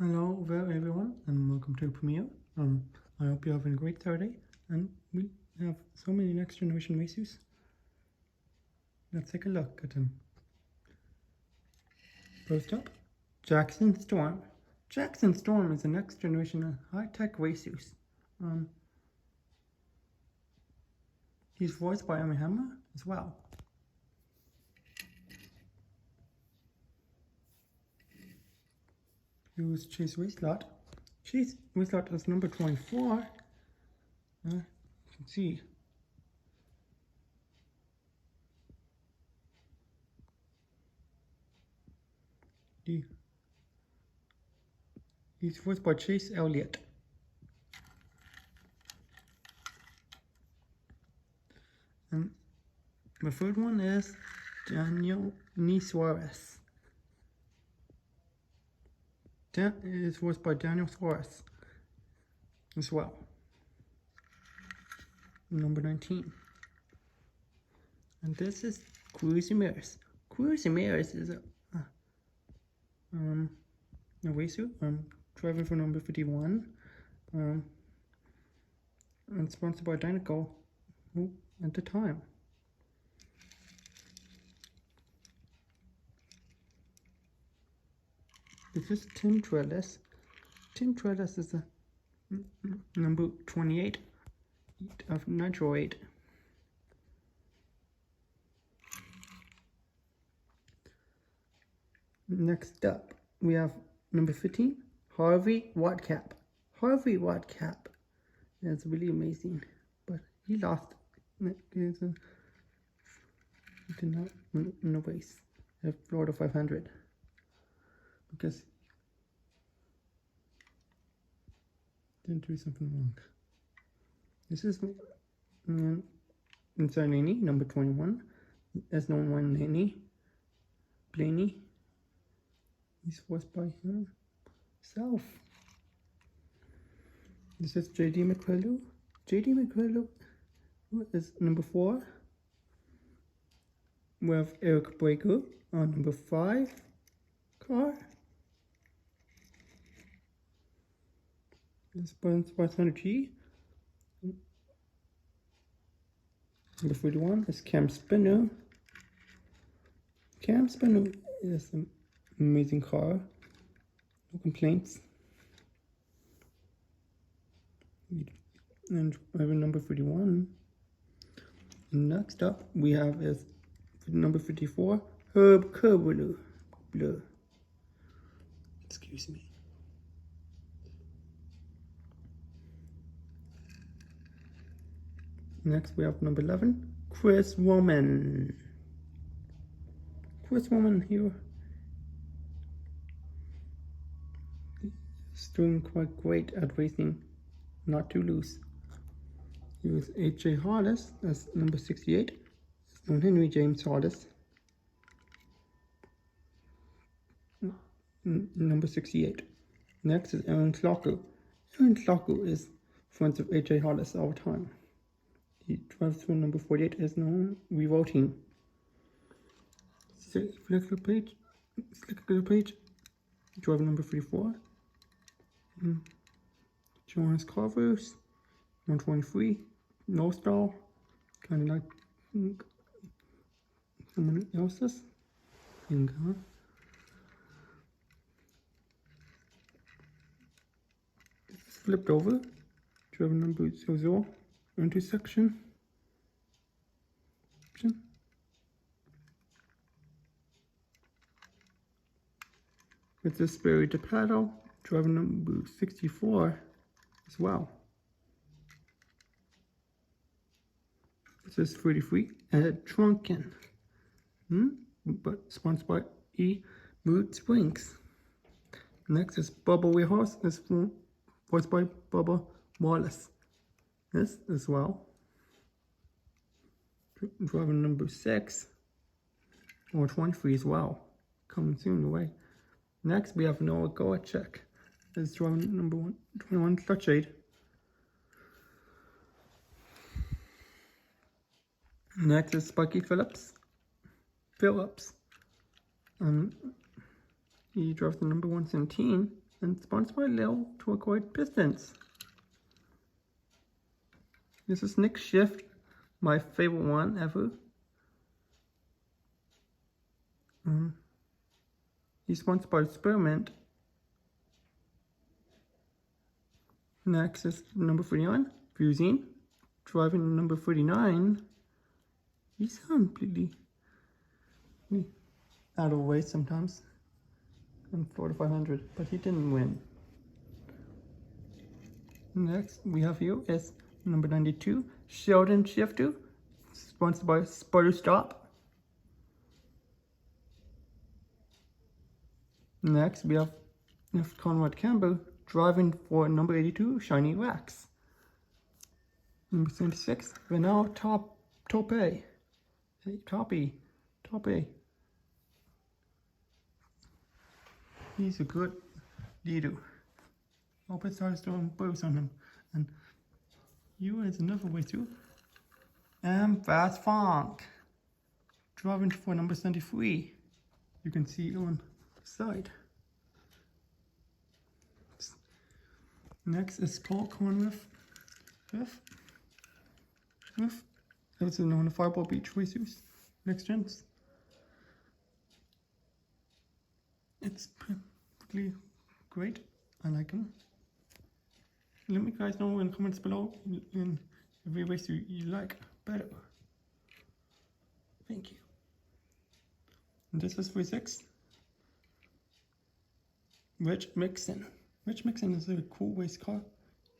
Hello there everyone and welcome to Premiere. I hope you're having a great Saturday and we have so many next generation racers. Let's take a look at them. First up, Jackson Storm. Jackson Storm is the next generation high-tech racers. He's voiced by Amy Hammer as well. Here's Chase Racelot. Chase Racelot is number 24. You can see. He's voiced by Chase Elliott. And the third one is Daniel Suarez. That is voiced by Daniel Suarez as well. Number 19. And this is Cruz Ramirez. Cruz Ramirez is a racer, driving for number 51, and sponsored by Dynaco at the time. This is Tim Trellis. Tim Trellis is the number 28 of Nitro 8. Next up, we have number 15, Harvey Wadcap. Harvey Wadcap is really amazing, but he lost. He did not win in a race at Florida 500 because he didn't do something wrong. This is Inside Laney, number 21. As known one Laney. Blaney. He's voiced by himself. This is JD McCullough. JD McCullough is number 4. We have Eric Breaker on number 5 car. This is by G. Number 41 is Cam Spinner. Cam Spinner is an amazing car. No complaints. And I have number 31. And next up we have is number 54, Herb Kerbleu. Excuse me. Next we have number 11, Chris Woman. Chris Woman here is doing quite great at racing, not too loose. Here's H.J. Hollis as number 68. It's known Henry James Hollis. Number 68. Next is Aaron Clocker. Aaron Clocker is friends of H.J. Hollis all the time. He drives through number 48 as known revolting. Flick the page. Driver number 34. Jonas Carvers. 123. No stall. Kind of like someone else's. It's flipped over. Driver number 00. Intersection. With this Barry DePato, driver number 64 as well. This is 33 at Trunken, but sponsored by Mood Springs. Next is Bubba Warehouse, is voiced by Bubba Wallace. This as well. Driver number 6 or 23 as well. Coming soon away. Next we have Noah Goacek. This is driver number 21 Clutch Aid. Next is Sparky Phillips. He drives the number 117 and sponsored by Lil to acquired Pistons. This is Nick Shift, my favorite one ever. He's sponsored by Experiment. Next is number 49, Fusine. Driving number 39. He's completely out of weight sometimes. And 4,500, but he didn't win. Next we have here is number 92, Sheldon Shifter, sponsored by Sputter Stop. Next we have Conrad Campbell, driving for number 82, Shiny Wax. Number 76, Renault Tope. He's a good leader. Hope it starts doing bursts on him. And you is another way too. Fast Funk, driving for number 73. You can see on the side. Next is Paul Cornwall. Also known as Fireball Beach Racers. Next gens. It's pretty great. I like them. Let me guys know in the comments below in every racer you like better. Thank you. And this is for 6. Rich Mixon. Rich Mixon is a cool race car.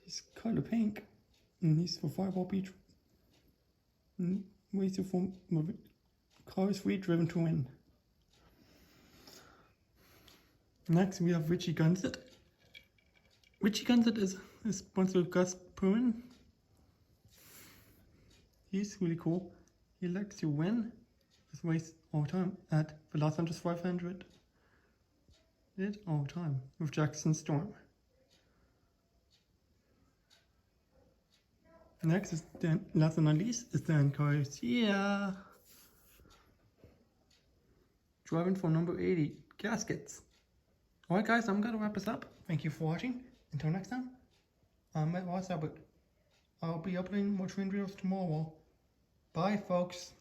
He's color pink. And he's for Fireball Beach. Racer for cars free driven to win. Next we have Richie Gunset. Richie Gunset is sponsored by Gus Perrin. He's really cool. He likes to win this race all the time at the Los Angeles 500. Did all the time with Jackson Storm. Next is then, last but not least, is Dan Garcia. Driving for number 80, Gaskets. Alright guys, I'm gonna wrap this up. Thank you for watching. Until next time, I'm Matt Ross Albert. I'll be uploading more train videos tomorrow. Bye folks.